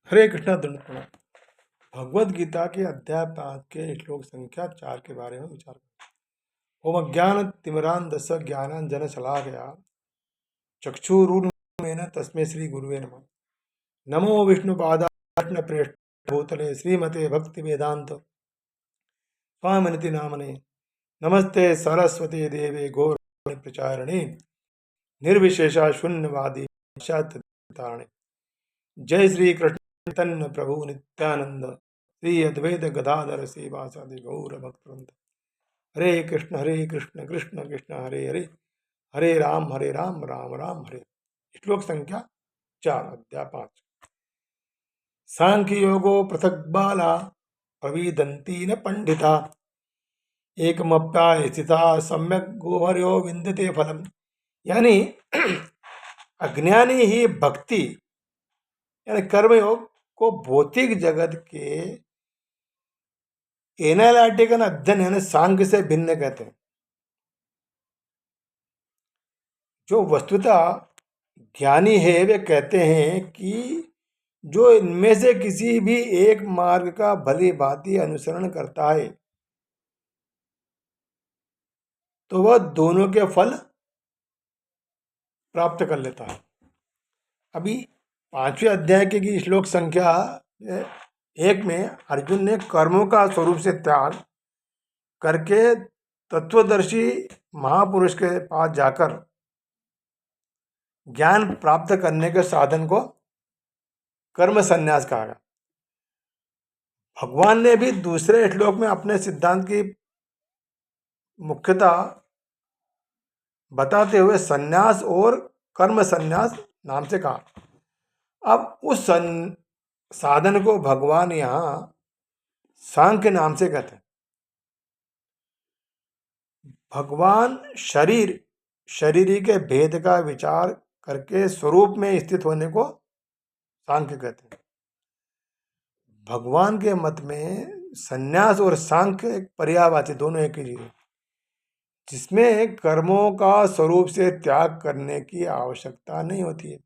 हरे कृष्णा दंड प्रणाम। भगवद गीता के अध्याय 5 के श्लोक संख्या 4 के बारे में विचार करें। ओम अज्ञान तिमिरांधस्य ज्ञानांजन शलाकया चक्षुरुन्मीलितं तस्मै श्री गुरुवे नमः। नमो विष्णुपादाय प्रेष्ठभूतले श्रीमते भक्ति वेदांत स्वामिनिति नामने। नमस्ते सरस्वती देवे गौरवाणी प्रचारिणे निर्विशेषा शून्यवादी तारणे। जय श्री कृष्ण चैतन्य प्रभु नित्यानंद श्री अद्वैत गदाधर श्रीवासादि गौर भक्तवृंद। हरे कृष्ण कृष्ण कृष्ण हरे हरे, हरे राम राम राम हरे। श्लोक संख्या 4 अध्याय 5। सांख्य योगो पृथक बाला प्रविदन्ति न पंडिता एकमप्याय स्थिता सम्यक गोहर्यो विन्दते फलम। यानी अज्ञानी ही भक्ति यानी कर्मयोग को भौतिक जगत के एनालिटिकल अध्ययन यानी सांख्य से भिन्न कहते हैं। जो वस्तुतः ज्ञानी है वे कहते हैं कि जो इनमें से किसी भी एक मार्ग का भली भांति अनुसरण करता है तो वह दोनों के फल प्राप्त कर लेता है। अभी 5वें अध्याय की श्लोक संख्या 1 में अर्जुन ने कर्मों का स्वरूप से त्याग करके तत्वदर्शी महापुरुष के पास जाकर ज्ञान प्राप्त करने के साधन को कर्म संन्यास कहा गया। भगवान ने भी दूसरे श्लोक में अपने सिद्धांत की मुख्यता बताते हुए संन्यास और कर्म संन्यास नाम से कहा। अब उस साधन को भगवान यहाँ सांख्य नाम से कहते हैं। भगवान शरीरी के भेद का विचार करके स्वरूप में स्थित होने को सांख्य कहते हैं। भगवान के मत में संन्यास और सांख्य एक पर्यायवाची, दोनों एक ही चीज है, जिसमें कर्मों का स्वरूप से त्याग करने की आवश्यकता नहीं होती है।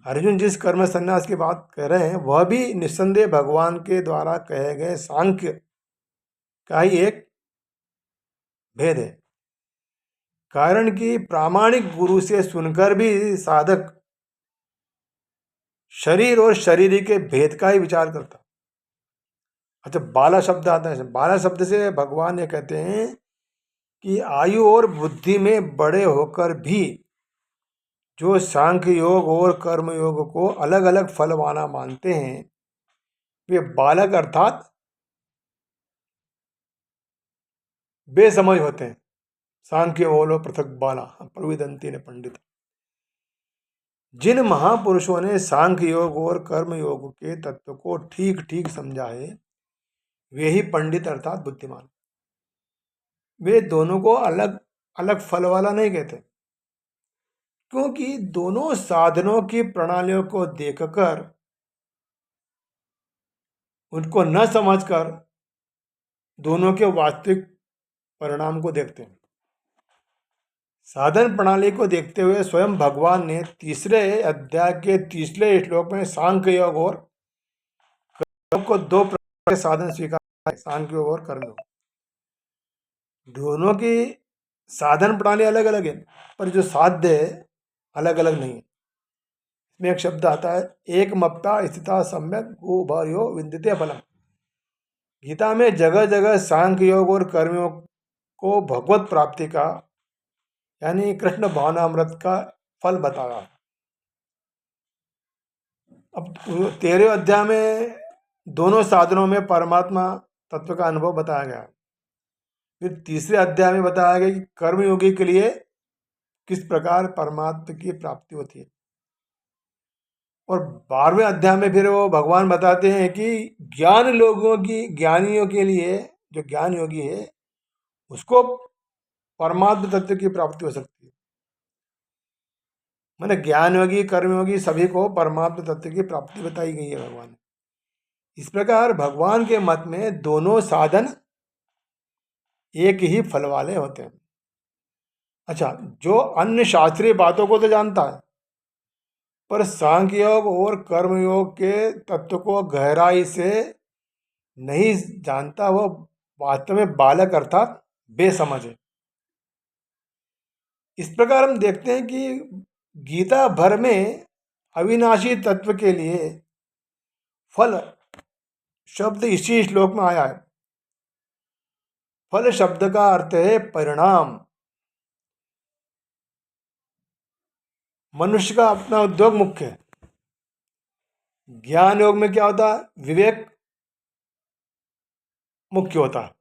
अर्जुन जिस कर्म संन्यास की बात कर रहे हैं वह भी निस्संदेह भगवान के द्वारा कहे गए सांख्य का ही एक भेद है। कारण कि प्रामाणिक गुरु से सुनकर भी साधक शरीर और शरीरी के भेद का ही विचार करता। अच्छा, बाला शब्द आता है। बाला शब्द से भगवान ये कहते हैं कि आयु और बुद्धि में बड़े होकर भी जो सांख्य योग और कर्म योग को अलग अलग फलवाना मानते हैं वे बालक अर्थात बेसमझ होते हैं। सांख्य बोलो पृथक बाला प्रविदंती ने पंडित। जिन महापुरुषों ने सांख्य योग और कर्म योग के तत्व को ठीक ठीक समझा है वे ही पंडित अर्थात बुद्धिमान। वे दोनों को अलग अलग फल वाला नहीं कहते, क्योंकि दोनों साधनों की प्रणालियों को देखकर उनको न समझकर दोनों के वास्तविक परिणाम को देखते हैं। साधन प्रणाली को देखते हुए स्वयं भगवान ने 3 अध्याय के 3 श्लोक में सांख्य योग और कर्म को 2 प्रकार के साधन स्वीकार। सांख्य योग और कर्म योग दोनों की साधन प्रणाली अलग अलग है, पर जो साध्य है अलग अलग नहीं है। इसमें एक शब्द आता है एक मप्ता स्थिता सम्यक गोभार्यो विन्दते फलम। गीता में जगह जगह सांख्य योग और कर्म योग को भगवत प्राप्ति का यानी कृष्ण भावनामृत का फल बताया। अब 13वें अध्याय में दोनों साधनों में परमात्मा तत्व का अनुभव बताया गया। फिर 3 अध्याय में बताया गया कि कर्मयोगी के लिए किस प्रकार परमात्मा की प्राप्ति होती है। और 12वें अध्याय में फिर वो भगवान बताते हैं कि ज्ञानियों के लिए जो ज्ञान योगी है उसको परमात्मा तत्व की प्राप्ति हो सकती है। मैंने ज्ञान योगी कर्म योगी सभी को परमात्मा तत्व की प्राप्ति बताई गई है भगवान। इस प्रकार भगवान के मत में दोनों साधन एक ही फल वाले होते हैं। अच्छा, जो अन्य शास्त्रीय बातों को तो जानता है पर सांख्य योग और कर्म योग के तत्व को गहराई से नहीं जानता, वह वास्तव में बालक अर्थात बेसमझ है। इस प्रकार हम देखते हैं कि गीता भर में अविनाशी तत्व के लिए फल शब्द इसी श्लोक में आया है। फल शब्द का अर्थ है परिणाम। मनुष्य का अपना उद्योग मुख्य है। ज्ञान योग में क्या होता है? विवेक मुख्य होता है।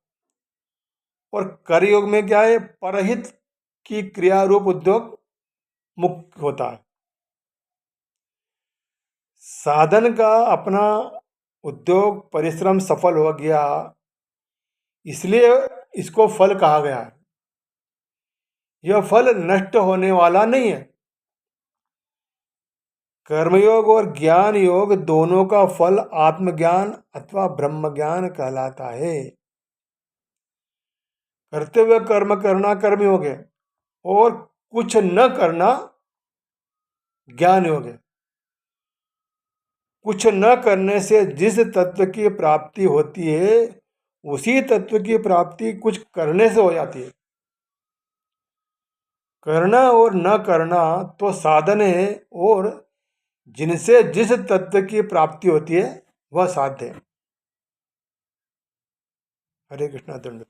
और कर्म योग में क्या है? परहित की क्रिया रूप उद्योग मुख्य होता है। साधन का अपना उद्योग परिश्रम सफल हो गया, इसलिए इसको फल कहा गया है। यह फल नष्ट होने वाला नहीं है। कर्मयोग और ज्ञान योग दोनों का फल आत्मज्ञान अथवा ब्रह्म ज्ञान कहलाता है। करते हुए कर्म करना कर्म योग है और कुछ न करना ज्ञान योग है। कुछ न करने से जिस तत्व की प्राप्ति होती है, उसी तत्व की प्राप्ति कुछ करने से हो जाती है। करना और न करना तो साधन है, और जिनसे जिस तत्व की प्राप्ति होती है वह साध्य है। हरे कृष्णा दंड।